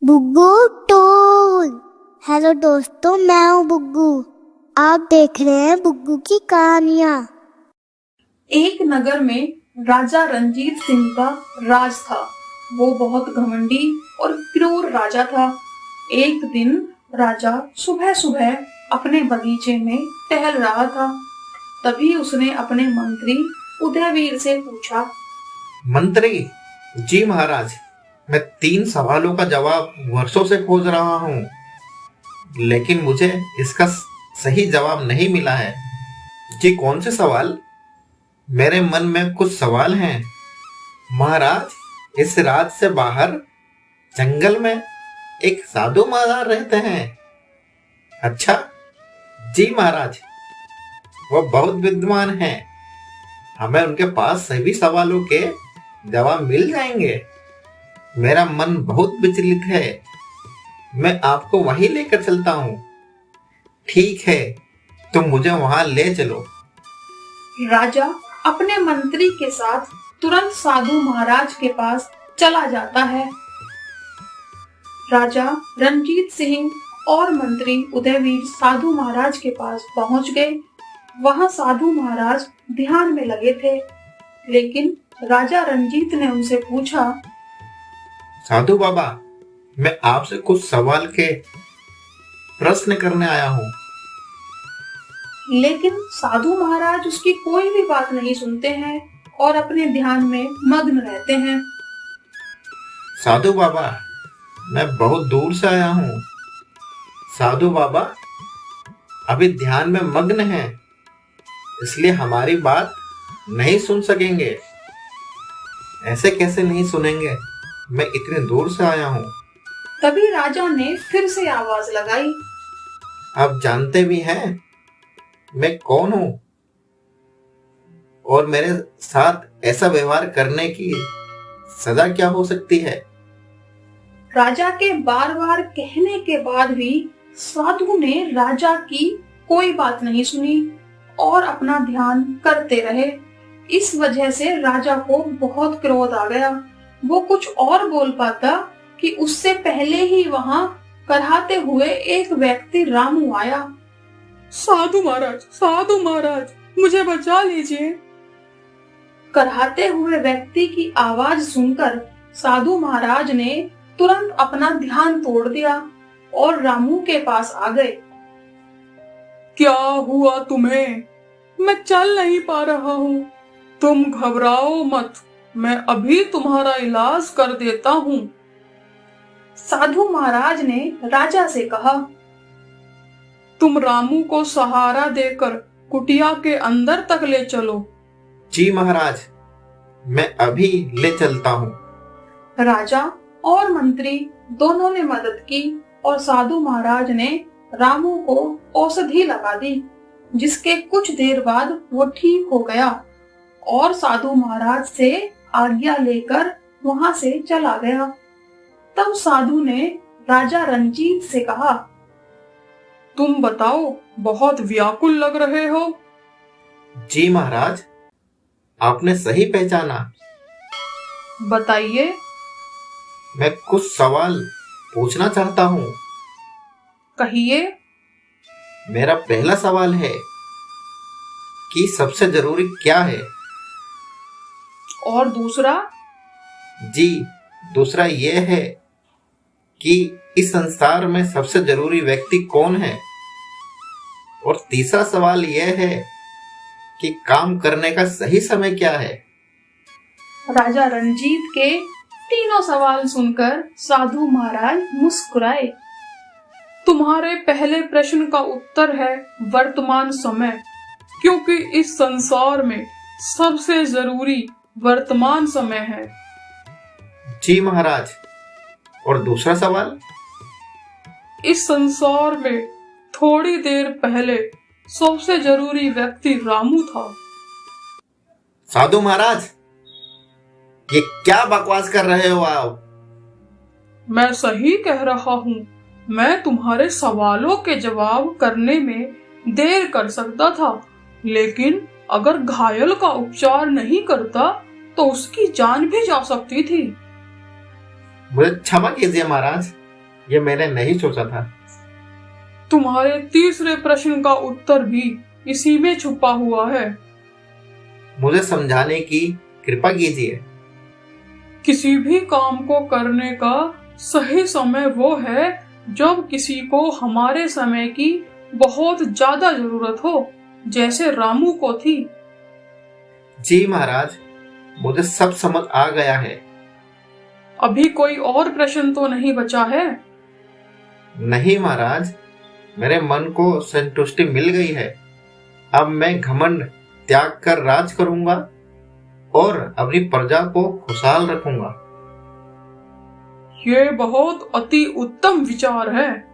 बुग्गू toll. Hello दोस्तों, मैं हूँ बुग्गू। आप देख रहे हैं बुग्गू की कहानियाँ। एक नगर में राजा रंजीत सिंह का राज था। वो बहुत घमंडी और क्रूर राजा था। एक दिन राजा सुबह सुबह अपने बगीचे में टहल रहा था। तभी उसने अपने मंत्री उदयवीर से पूछा। मंत्री जी महाराज, मैं 3 सवालों का जवाब वर्षों से खोज रहा हूँ, लेकिन मुझे इसका सही जवाब नहीं मिला है। जी कौन से सवाल? मेरे मन में कुछ सवाल हैं महाराज। इस राज से बाहर जंगल में एक साधु महाराज रहते हैं। अच्छा जी महाराज, वो बहुत विद्वान हैं। हमें उनके पास सभी सवालों के जवाब मिल जाएंगे। मेरा मन बहुत विचलित है। मैं आपको वहीं लेकर चलता हूँ। ठीक है, तुम मुझे वहां ले चलो। राजा अपने मंत्री के साथ तुरंत साधु महाराज के पास चला जाता है। राजा रंजीत सिंह और मंत्री उदयवीर साधु महाराज के पास पहुंच गए। वहां साधु महाराज ध्यान में लगे थे, लेकिन राजा रंजीत ने उनसे पूछा। साधु बाबा, मैं आपसे कुछ सवाल के प्रश्न करने आया हूँ। लेकिन साधु महाराज उसकी कोई भी बात नहीं सुनते हैं और अपने ध्यान में मग्न रहते हैं। साधु बाबा, मैं बहुत दूर से आया हूँ। साधु बाबा अभी ध्यान में मग्न हैं, इसलिए हमारी बात नहीं सुन सकेंगे। ऐसे कैसे नहीं सुनेंगे? मैं इतने दूर से आया हूँ। तभी राजा ने फिर से आवाज लगाई। आप जानते भी हैं मैं कौन हूँ और मेरे साथ ऐसा व्यवहार करने की सजा क्या हो सकती है? राजा के बार बार कहने के बाद भी साधु ने राजा की कोई बात नहीं सुनी और अपना ध्यान करते रहे। इस वजह से राजा को बहुत क्रोध आ गया। वो कुछ और बोल पाता कि उससे पहले ही वहां कराहते हुए एक व्यक्ति रामू आया। साधु महाराज, मुझे बचा लीजिए। कराहते हुए व्यक्ति की आवाज सुनकर साधु महाराज ने तुरंत अपना ध्यान तोड़ दिया और रामू के पास आ गए। क्या हुआ तुम्हें? मैं चल नहीं पा रहा हूँ। तुम घबराओ मत, मैं अभी तुम्हारा इलाज कर देता हूँ। साधु महाराज ने राजा से कहा। तुम रामू को सहारा देकर कुटिया के अंदर तक ले चलो। जी महाराज, मैं अभी ले चलता हूँ। राजा और मंत्री दोनों ने मदद की और साधु महाराज ने रामू को औषधि लगा दी, जिसके कुछ देर बाद वो ठीक हो गया और साधु महाराज से आज्ञा लेकर वहां से चला गया। तब साधु ने राजा रंजीत से कहा। तुम बताओ, बहुत व्याकुल लग रहे हो। जी महाराज, आपने सही पहचाना। बताइए। मैं कुछ सवाल पूछना चाहता हूँ। कहिए। मेरा पहला सवाल है कि सबसे जरूरी क्या है? और दूसरा? जी, दूसरा यह है कि इस संसार में सबसे जरूरी व्यक्ति कौन है? और तीसरा सवाल यह है कि काम करने का सही समय क्या है? राजा रंजीत के तीनों सवाल सुनकर साधु महाराज मुस्कुराए। तुम्हारे पहले प्रश्न का उत्तर है वर्तमान समय, क्योंकि इस संसार में सबसे जरूरी वर्तमान समय है। जी महाराज, और दूसरा सवाल? इस संसार में थोड़ी देर पहले सबसे जरूरी व्यक्ति रामू था। साधु महाराज, ये क्या बकवास कर रहे हो आप? मैं सही कह रहा हूँ। मैं तुम्हारे सवालों के जवाब करने में देर कर सकता था, लेकिन अगर घायल का उपचार नहीं करता तो उसकी जान भी जा सकती थी। मुझे क्षमा कीजिए महाराज, ये मैंने नहीं सोचा था। तुम्हारे तीसरे प्रश्न का उत्तर भी इसी में छुपा हुआ है। मुझे समझाने की कृपा कीजिए। किसी भी काम को करने का सही समय वो है जब किसी को हमारे समय की बहुत ज्यादा जरूरत हो, जैसे रामू को थी। जी महाराज, मुझे सब समझ आ गया है। अभी कोई और प्रश्न तो नहीं बचा है? नहीं महाराज, मेरे मन को संतुष्टि मिल गई है। अब मैं घमंड त्याग कर राज करूंगा और अपनी प्रजा को खुशहाल रखूंगा। ये बहुत अति उत्तम विचार है।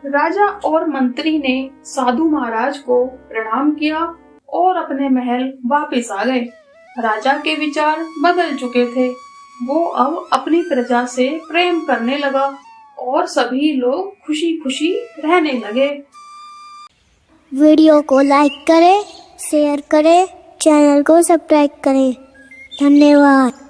राजा और मंत्री ने साधु महाराज को प्रणाम किया और अपने महल वापस आ गए। राजा के विचार बदल चुके थे। वो अब अपनी प्रजा से प्रेम करने लगा और सभी लोग खुशी खुशी रहने लगे। वीडियो को लाइक करें, शेयर करें, चैनल को सब्सक्राइब करें। धन्यवाद।